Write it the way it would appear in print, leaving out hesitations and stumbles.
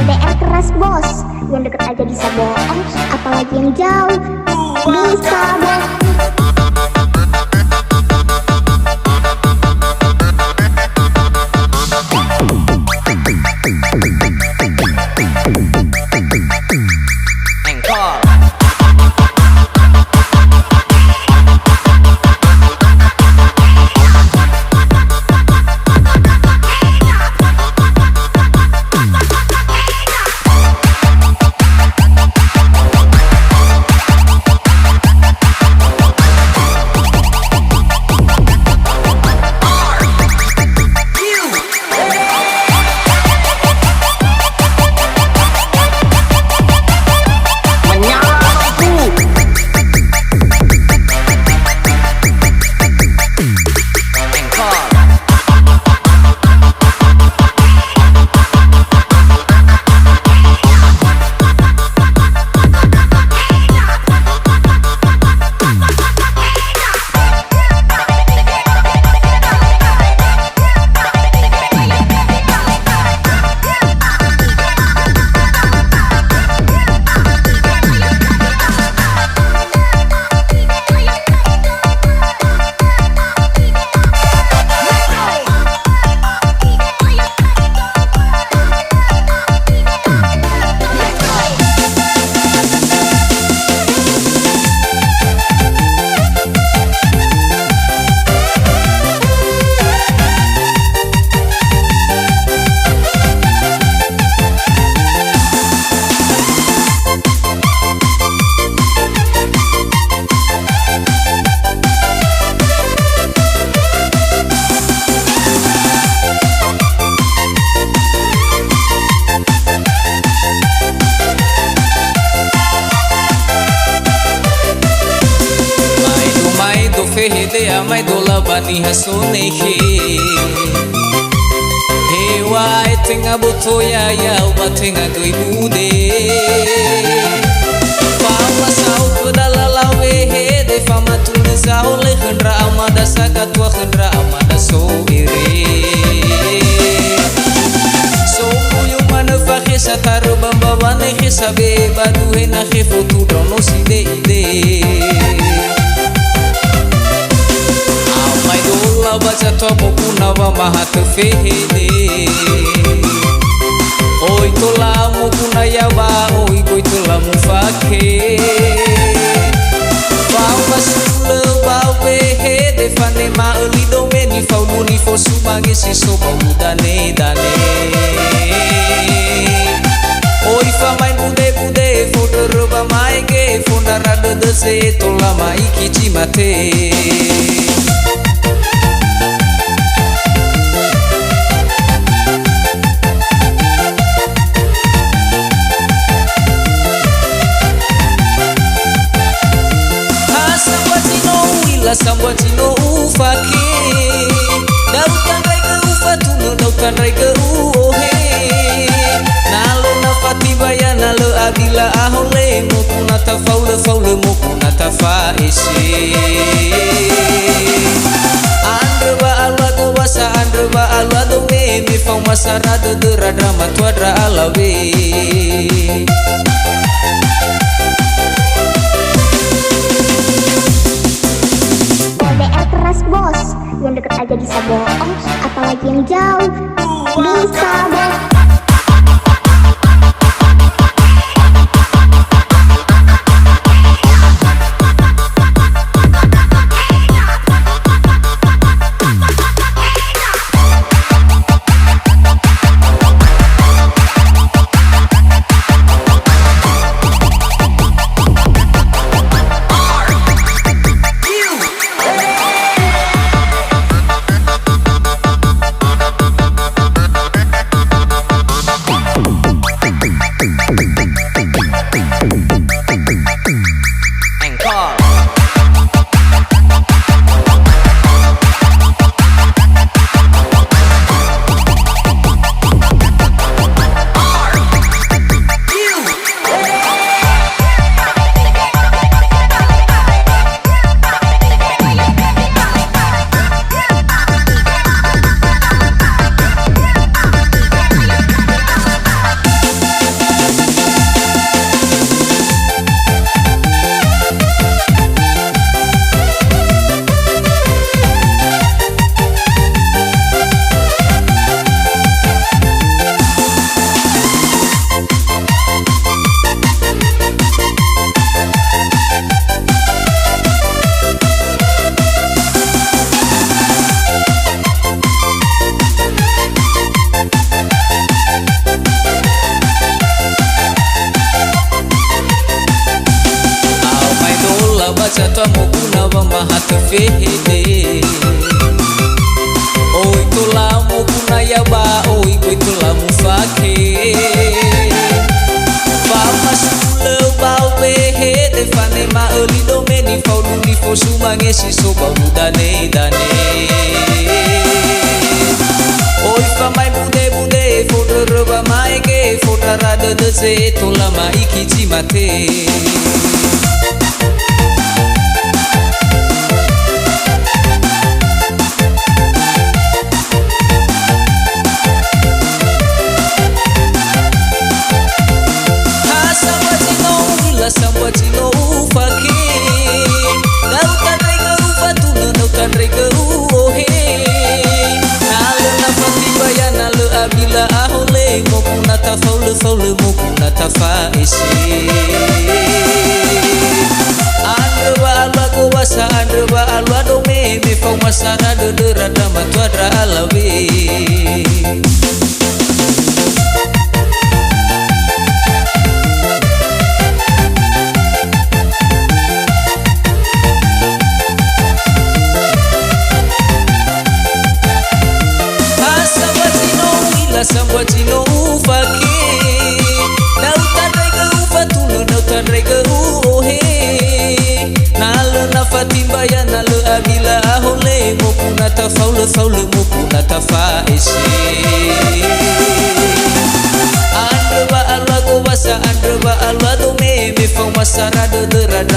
LDR keras bos, yang deket aja bisa bohong, apalagi yang jauh bisa bohong. Mai dola bani hasone he hewa etenga boto ya ubatenga doi bude fama sau pedala lawe he de fama tune sau le khendra amada saga tua khendra amada so ire so puyo mana fakhe satar bamba bane he sabe badu he na he fotu dono side ide baca tomo kunawa mahat fehede oi tolamu kunaya ba oi koi tolamu fakhe bawa sule bawe hede fane ma eli domeni fauluni fosu bagi siso dane dane oi fa main bude bude foder ba maige fondara de se tolama ikichi mate. Sambuatino ufake dautan rai ke ufatuno dautan rai ke uohe nalo nafati baya nalo adila ahole mokuna ta faule faule mokuna ta faese andre ba alwa go wasa andre ba alwa do me fau masara de radra matwadra alawe bos, yang deket aja bisa bohong, apalagi yang jauh bisa bohong. fehede. Oi tolamu kunaya ba, oi boi tolamu fake. Fama sule bau behede fane ma eli domeni fau duli fo sumange si soba budane dane. Oi famai bude bude foto roba maike foto rada dese tola maiki jimate. Sambatino ufake dautan rega ufatu dautan rega uohe nalo nafati bayana le abila ahole mokuna tafaule faule mokuna tafaisi andreba alwa ko wasa andreba alwa do me fau masara de rada matwadra alawe. Sambatino ufake dautan rega ufatu dautan rega uohe nalo nafati bayana le abila ahole mokuna tafaule faule mokuna tafaisi andreba alwa ko basa andreba alwa do me fau masara de rada